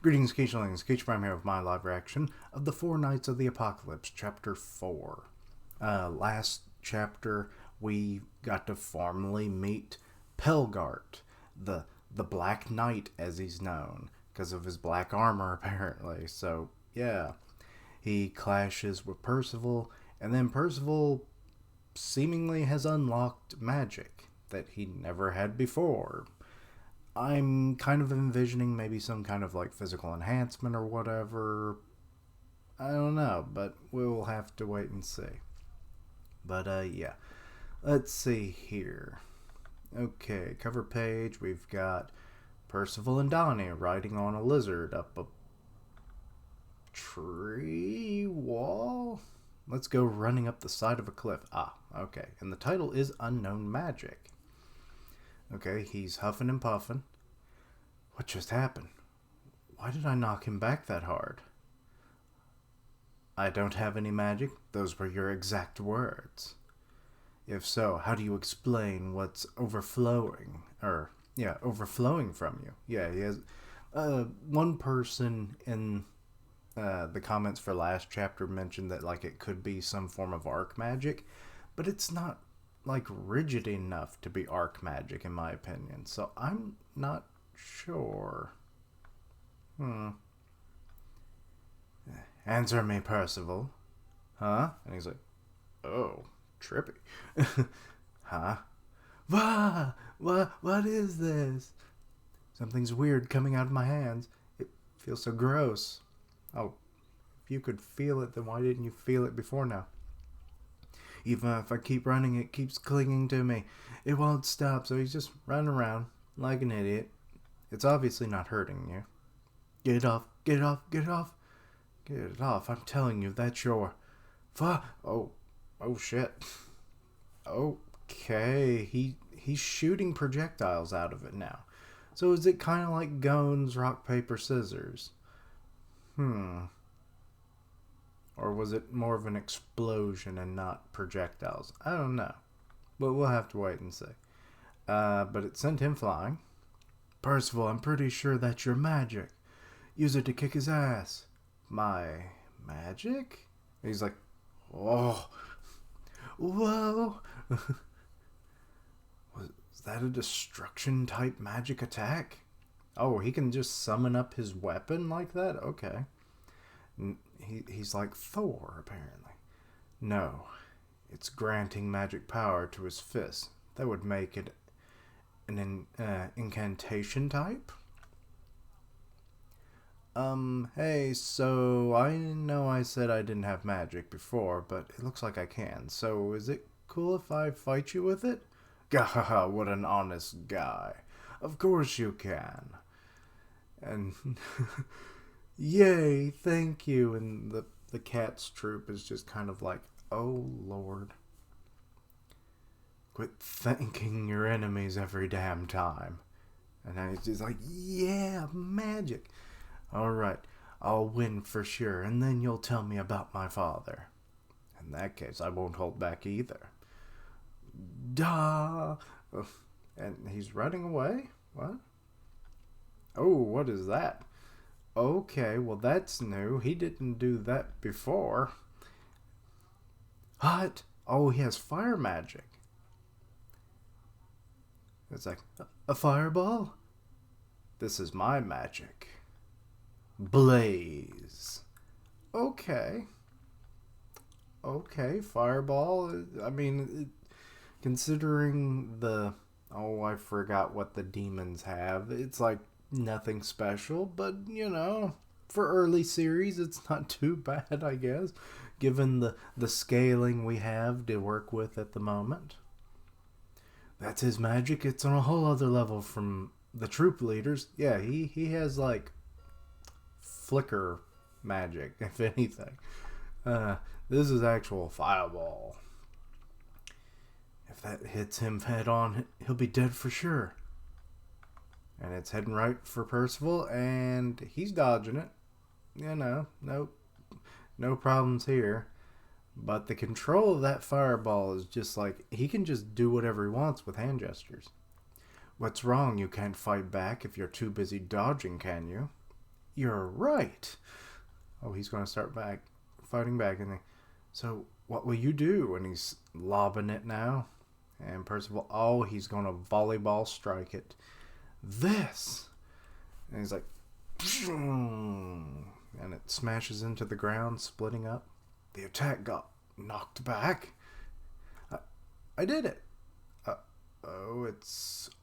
Greetings, Keishalings. Keich Prime here with my live reaction of The Four Knights of the Apocalypse, Chapter 4. Last chapter, we got to formally meet Pelgart, the Black Knight, as he's known, because of his black armor, apparently. So, yeah. He clashes with Percival, and then Percival seemingly has unlocked magic that he never had before. I'm kind of envisioning maybe some kind of like physical enhancement or whatever. I don't know, but we'll have to wait and see. But yeah. Let's see here. Okay, cover page. We've got Percival and Donnie riding on a lizard up a tree wall. Let's go running up the side of a cliff. Ah, okay. And the title is Unknown Magic. Okay, he's huffing and puffing. What just happened? Why did I knock him back that hard? I don't have any magic? Those were your exact words. If so, how do you explain what's overflowing? Overflowing from you. Yeah, he has... one person in the comments for last chapter mentioned that like it could be some form of arc magic, but it's not like rigid enough to be arc magic in my opinion, so I'm not sure. Answer me, Percival. Huh? And he's like, oh, trippy. Huh? What is this? Something's weird coming out of my hands. It feels so gross. Oh, if you could feel it, then why didn't you feel it before now? Even if I keep running, it keeps clinging to me. It won't stop, so he's just running around like an idiot. It's obviously not hurting you. Get it off, get it off, get it off. Get it off, I'm telling you, that's your... Oh shit. Okay, he's shooting projectiles out of it now. So is it kind of like Gones, rock, paper, scissors? Or was it more of an explosion and not projectiles? I don't know. But we'll have to wait and see. But it sent him flying. Percival, I'm pretty sure that's your magic. Use it to kick his ass. My magic? He's like, oh. Whoa. Was that a destruction type magic attack? Oh, he can just summon up his weapon like that? Okay. He's like Thor, apparently. No, it's granting magic power to his fist. That would make it an incantation type? Hey, so I know I said I didn't have magic before, but it looks like I can. So is it cool if I fight you with it? Gah, what an honest guy. Of course you can. And... Yay, thank you. And the cat's troop is just kind of like, oh Lord. Quit thanking your enemies every damn time. And then he's just like, yeah, magic. Alright, I'll win for sure, and then you'll tell me about my father. In that case, I won't hold back either. Duh! And he's running away? What? Oh, what is that? Okay, well that's new. He didn't do that before. What? Oh, he has fire magic. It's like, a fireball? This is my magic. Blaze. Okay. Okay, fireball. I mean, considering the... Oh, I forgot what the demons have. It's like nothing special, but you know, for early series it's not too bad, I guess, given the scaling we have to work with at the moment. That's his magic. It's on a whole other level from the troop leaders. Yeah, he has like flicker magic, if anything. This is actual fireball. If that hits him head on, he'll be dead for sure. And it's heading right for Percival, and he's dodging it. You know, no problems here. But the control of that fireball is just like, he can just do whatever he wants with hand gestures. What's wrong? You can't fight back if you're too busy dodging, can you? You're right. Oh, he's going to start fighting back. So, what will you do? And he's lobbing it now. And Percival, he's going to volleyball strike it. This! And he's like, and it smashes into the ground, splitting up. The attack got knocked back. I did it.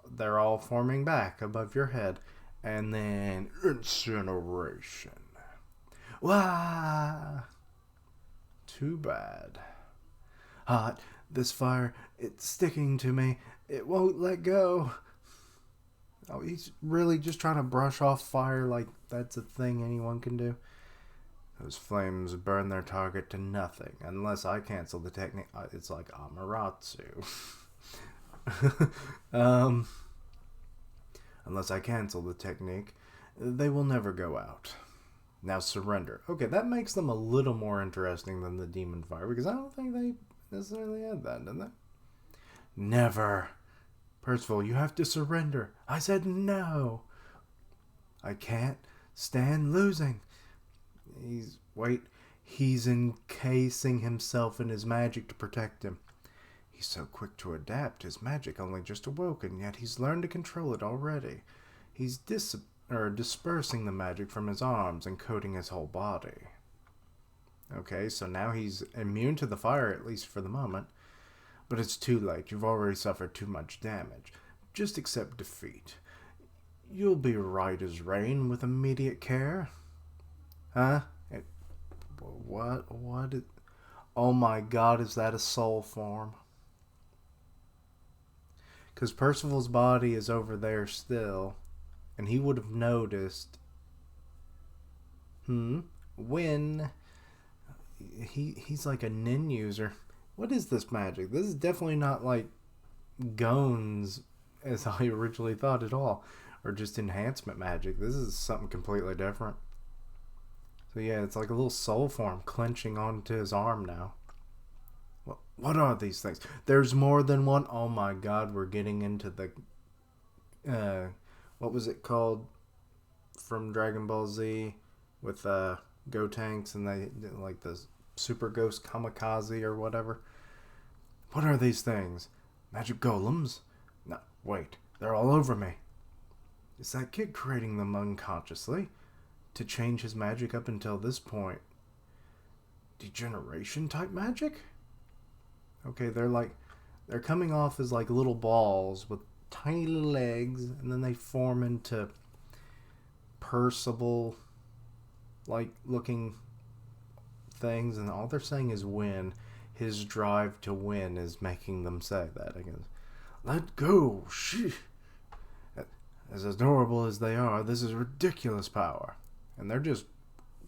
They're all forming back above your head. And then incineration. Wah! Too bad. Hot. This fire, it's sticking to me. It won't let go. Oh, he's really just trying to brush off fire like that's a thing anyone can do. Those flames burn their target to nothing unless I cancel the technique. It's like Amaterasu. Unless I cancel the technique, they will never go out. Now surrender. Okay, that makes them a little more interesting than the demon fire, because I don't think they necessarily had that, did they? Never. Percival, you have to surrender. I said no. I can't stand losing. He's encasing himself in his magic to protect him. He's so quick to adapt. His magic only just awoken, yet he's learned to control it already. He's dispersing the magic from his arms and coating his whole body. Okay, so now he's immune to the fire, at least for the moment. But it's too late. You've already suffered too much damage. Just accept defeat. You'll be right as rain with immediate care. Huh? What? Oh my god, is that a soul form? Because Percival's body is over there still. And he would have noticed. When he's like a nin user. What is this magic? This is definitely not like Gones as I originally thought at all. Or just enhancement magic. This is something completely different. So yeah, it's like a little soul form clenching onto his arm now. What are these things? There's more than one. Oh my god, we're getting into the... what was it called from Dragon Ball Z with Gotenks and they like the Super Ghost Kamikaze or whatever. What are these things? Magic golems? No, wait, they're all over me. Is that kid creating them unconsciously to change his magic up until this point? Degeneration type magic? Okay, they're coming off as like little balls with tiny little legs, and then they form into Percival like looking things, and all they're saying is win. His drive to win is making them say that, I guess. Let go! Shh! As adorable as they are, this is ridiculous power. And they're just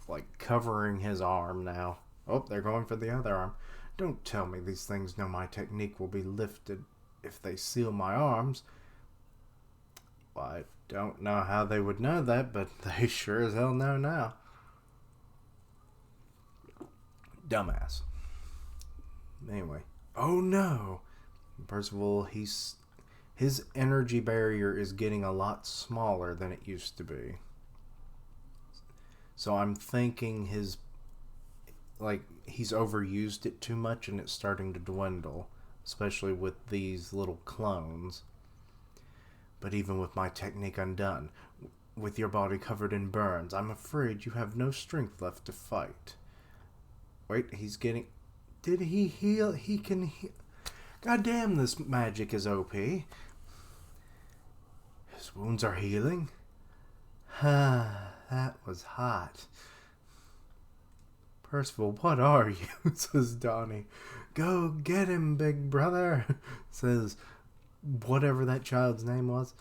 like covering his arm now. Oh, they're going for the other arm. Don't tell me these things know my technique will be lifted if they seal my arms. Well, I don't know how they would know that, but they sure as hell know now. Dumbass. Anyway. Oh no! Percival, his energy barrier is getting a lot smaller than it used to be. So I'm thinking he's overused it too much and it's starting to dwindle, especially with these little clones. But even with my technique undone, with your body covered in burns, I'm afraid you have no strength left to fight. Wait, he's getting... Did he heal? He can heal. God damn, this magic is OP. His wounds are healing. That was hot. Percival, what are you? Says Donnie. Go get him, big brother. Says whatever that child's name was.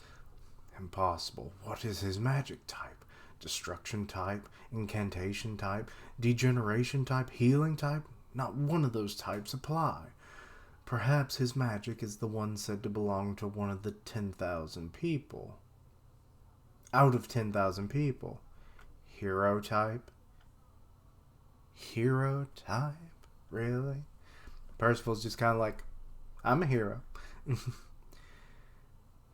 Impossible. What is his magic type? Destruction type? Incantation type? Degeneration type? Healing type? Not one of those types apply. Perhaps his magic is the one said to belong to one of the 10,000 people. Out of 10,000 people. Hero type? Hero type? Really? Percival's just kind of like, I'm a hero.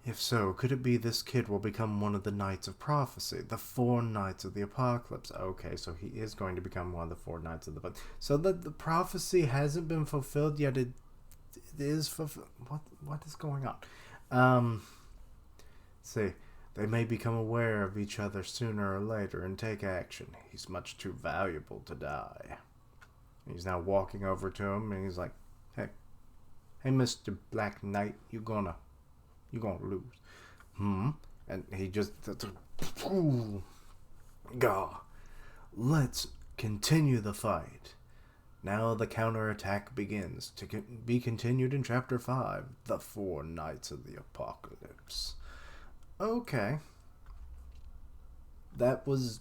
If so, could it be this kid will become one of the Knights of Prophecy, the 4 Knights of the Apocalypse? Okay, so he is going to become one of the 4 Knights of the... So the prophecy hasn't been fulfilled yet. It is fulfilled. What is going on? See, they may become aware of each other sooner or later and take action. He's much too valuable to die. He's now walking over to him and he's like, hey, Mr. Black Knight, you're gonna lose. And he just... Gah. Let's continue the fight. Now the counterattack begins, to be continued in Chapter 5, The 4 Knights of the Apocalypse. Okay. That was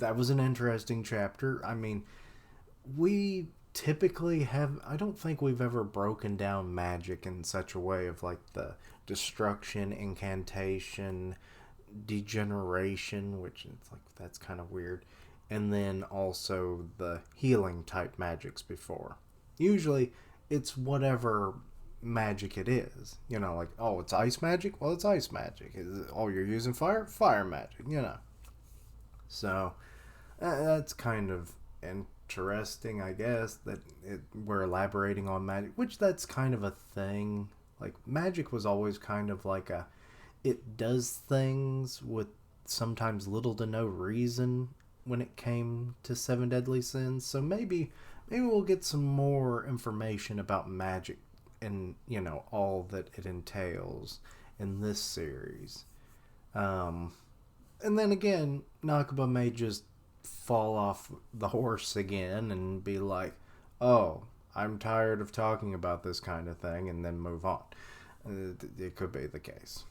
an interesting chapter. I mean, we typically have... I don't think we've ever broken down magic in such a way of like the destruction, incantation, degeneration, which it's like that's kind of weird, and then also the healing type magics before. Usually it's whatever magic it is, like, oh, it's ice magic, well, it's ice magic. Oh, you're using fire magic, so that's kind of interesting, I guess, that we're elaborating on magic, which that's kind of a thing. Like, magic was always kind of like it does things with sometimes little to no reason when it came to 7 Deadly Sins. So maybe we'll get some more information about magic and, all that it entails in this series. And then again, Nakaba may just fall off the horse again and be like, oh, I'm tired of talking about this kind of thing, and then move on. It could be the case.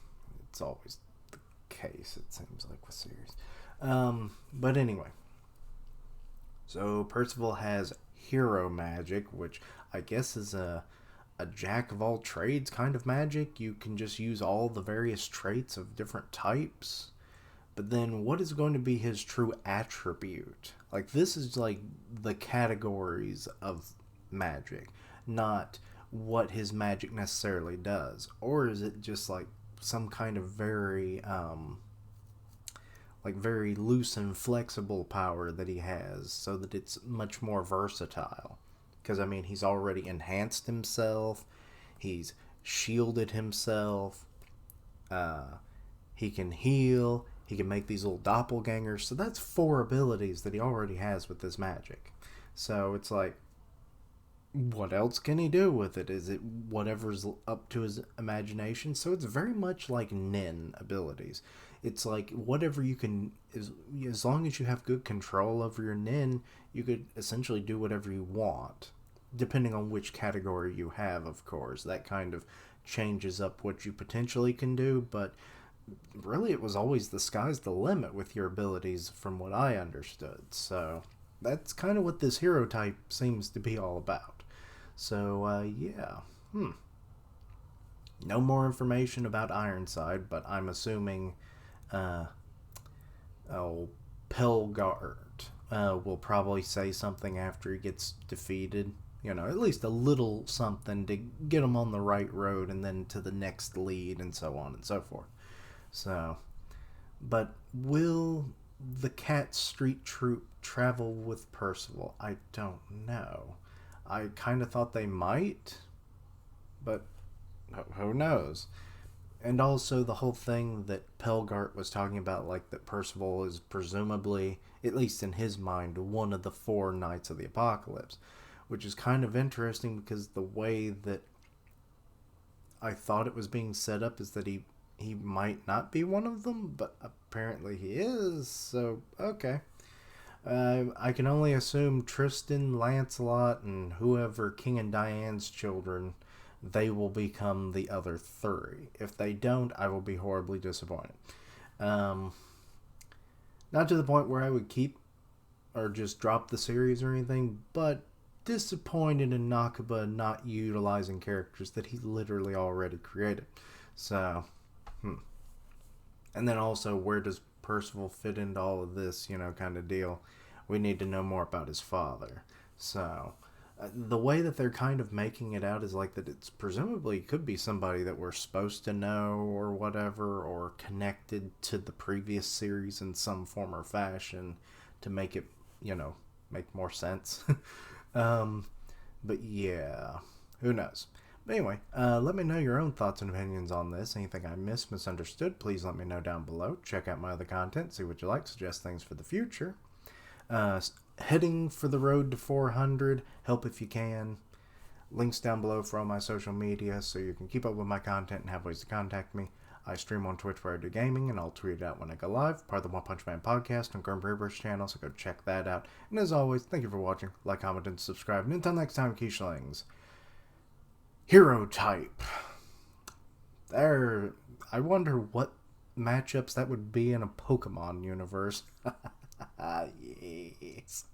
It's always the case, it seems like, with series. But anyway. So Percival has hero magic, which I guess is a jack of all trades kind of magic. You can just use all the various traits of different types. But then what is going to be his true attribute? Like, this is like the categories of magic, not what his magic necessarily does. Or is it just like some kind of very very loose and flexible power that he has, so that it's much more versatile? Because I mean, he's already enhanced himself, he's shielded himself, he can heal, he can make these little doppelgangers. So that's 4 abilities that he already has with this magic. So it's like, what else can he do with it? Is it whatever's up to his imagination? So it's very much like Nin abilities. It's like whatever you can, as long as you have good control over your Nin, you could essentially do whatever you want, depending on which category you have, of course. That kind of changes up what you potentially can do, but really it was always the sky's the limit with your abilities, from what I understood. So that's kind of what this hero type seems to be all about. So, yeah. No more information about Ironside, but I'm assuming Pelgart will probably say something after he gets defeated. At least a little something to get him on the right road and then to the next lead and so on and so forth. So, but will the Cat Street Troupe travel with Percival? I don't know. I kind of thought they might, but who knows? And also the whole thing that Pelgart was talking about, like that Percival is presumably, at least in his mind, one of the 4 Knights of the Apocalypse, which is kind of interesting because the way that I thought it was being set up is that he might not be one of them, but apparently he is. So, okay. I can only assume Tristan, Lancelot, and whoever King and Diane's children, they will become the other 3. If they don't, I will be horribly disappointed. Not to the point where I would keep or just drop the series or anything, but disappointed in Nakaba not utilizing characters that he literally already created. So, and then also, where does Percival fit into all of this, kind of deal? We need to know more about his father. So, The way that they're kind of making it out is like that it's presumably could be somebody that we're supposed to know or whatever, or connected to the previous series in some form or fashion to make it, make more sense. um, but yeah, who knows? But anyway, let me know your own thoughts and opinions on this. Anything I missed, misunderstood, please let me know down below. Check out my other content, see what you like, suggest things for the future. Heading for the road to 400, help if you can. Links down below for all my social media so you can keep up with my content and have ways to contact me. I stream on Twitch where I do gaming, and I'll tweet it out when I go live. Part of the One Punch Man podcast on Grim Reaper's channel, so go check that out. And as always, thank you for watching. Like, comment, and subscribe. And until next time, Kishlings. Hero type. There. I wonder what matchups that would be in a Pokemon universe. Yes.